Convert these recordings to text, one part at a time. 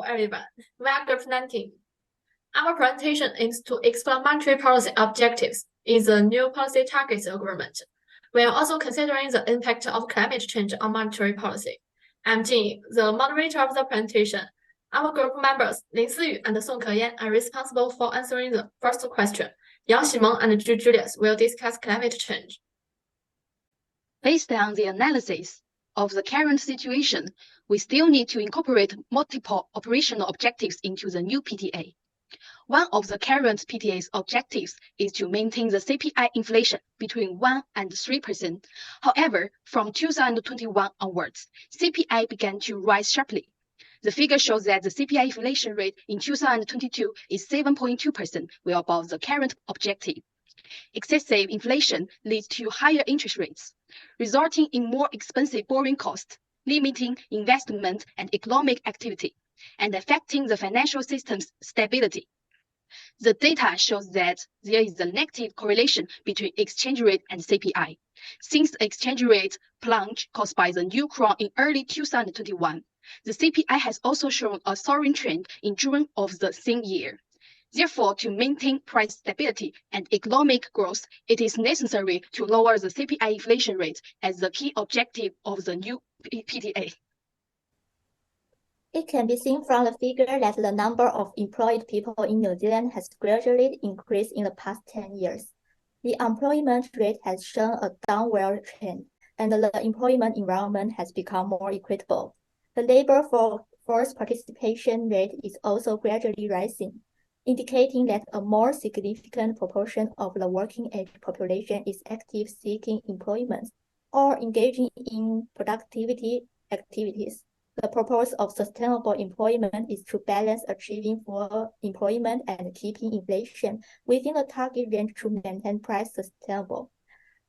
everyone. We are Group19. Our presentation aims to explore monetary policy objectives in the new policy targets agreement. We are also considering the impact of climate change on monetary policy. I'm Jing, the moderator of the presentation. Our group members Lin Siyu and Song Keyan are responsible for answering the first question. Yang Ximeng and Zhu Julius will discuss climate change. Based on the analysis of the current situation, we still need to incorporate multiple operational objectives into the new PTA. One of the current PTA's objectives is to maintain the CPI inflation between 1% and 3%. However, from 2021 onwards, CPI began to rise sharply. The figure shows that the CPI inflation rate in 2022 is 7.2%, well above the current objective. Excessive inflation leads to higher interest rates, resulting in more expensive borrowing costs, limiting investment and economic activity, and affecting the financial system's stability. The data shows that there is a negative correlation between exchange rate and CPI. Since the exchange rate plunge caused by the new crown in early 2021, the CPI has also shown a soaring trend in June of the same year. Therefore, to maintain price stability and economic growth, it is necessary to lower the CPI inflation rate as the key objective of the new PTA. It can be seen from the figure that the number of employed people in New Zealand has gradually increased in the past 10 years. The unemployment rate has shown a downward trend, and the employment environment has become more equitable. The labor force participation rate is also gradually rising, indicating that a more significant proportion of the working-age population is active seeking employment or engaging in productivity activities. The purpose of sustainable employment is to balance achieving full employment and keeping inflation within the target range to maintain price sustainable.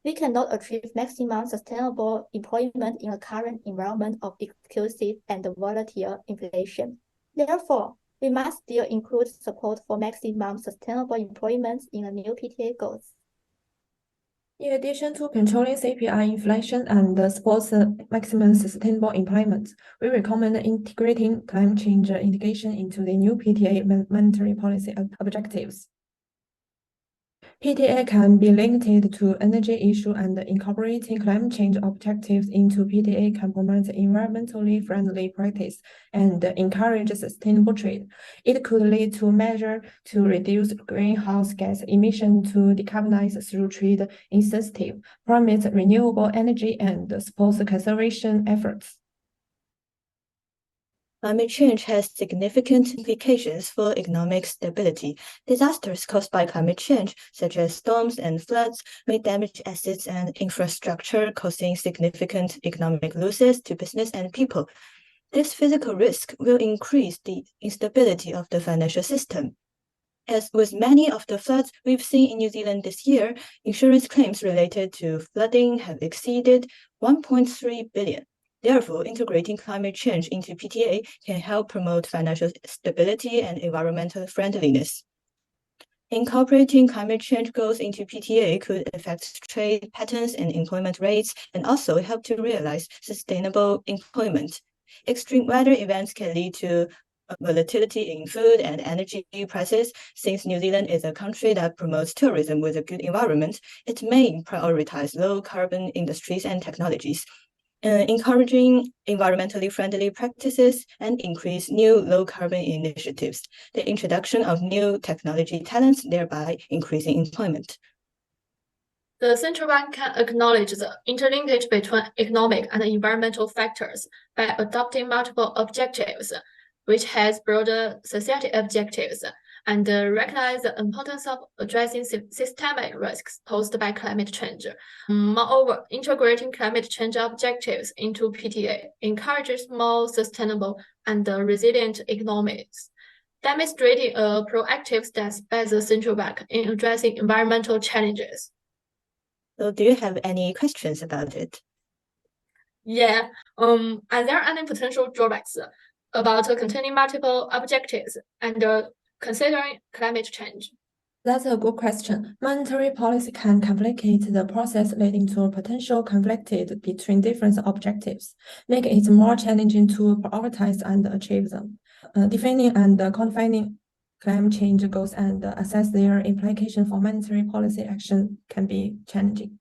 We cannot achieve maximum sustainable employment in the current environment of exclusive and volatile inflation. Therefore, we must still include support for maximum sustainable employment in the new PTA goals. In addition to controlling CPI inflation and supports maximum sustainable employment, we recommend integrating climate change mitigation into the new PTA monetary policy objectives. PTA can be linked to energy issue, and incorporating climate change objectives into PTA can promote environmentally friendly practice and encourage sustainable trade. It could lead to measures to reduce greenhouse gas emissions to decarbonize through trade incentive, promote renewable energy, and support conservation efforts. Climate change has significant implications for economic stability. Disasters caused by climate change, such as storms and floods, may damage assets and infrastructure, causing significant economic losses to business and people. This physical risk will increase the instability of the financial system. As with many of the floods we've seen in New Zealand this year, insurance claims related to flooding have exceeded 1.3 billion. Therefore, integrating climate change into PTA can help promote financial stability and environmental friendliness. Incorporating climate change goals into PTA could affect trade patterns and employment rates, and also help to realize sustainable employment. Extreme weather events can lead to volatility in food and energy prices. Since New Zealand is a country that promotes tourism with a good environment, it may prioritize low-carbon industries and technologies. Encouraging environmentally friendly practices and increase new low-carbon initiatives, the introduction of new technology talents, thereby increasing employment. The central bank can acknowledge the interlinkage between economic and environmental factors by adopting multiple objectives, which has broader society objectives, and recognize the importance of addressing systemic risks posed by climate change. Moreover, integrating climate change objectives into PTA encourages more sustainable and resilient economies, demonstrating a proactive stance by the central bank in addressing environmental challenges. So do you have any questions about it? Yeah, are there any potential drawbacks about containing multiple objectives and considering climate change? That's a good question. Monetary policy can complicate the process, leading to a potential conflict between different objectives, making it more challenging to prioritize and achieve them. Defining and quantifying climate change goals and assess their implication for monetary policy action can be challenging.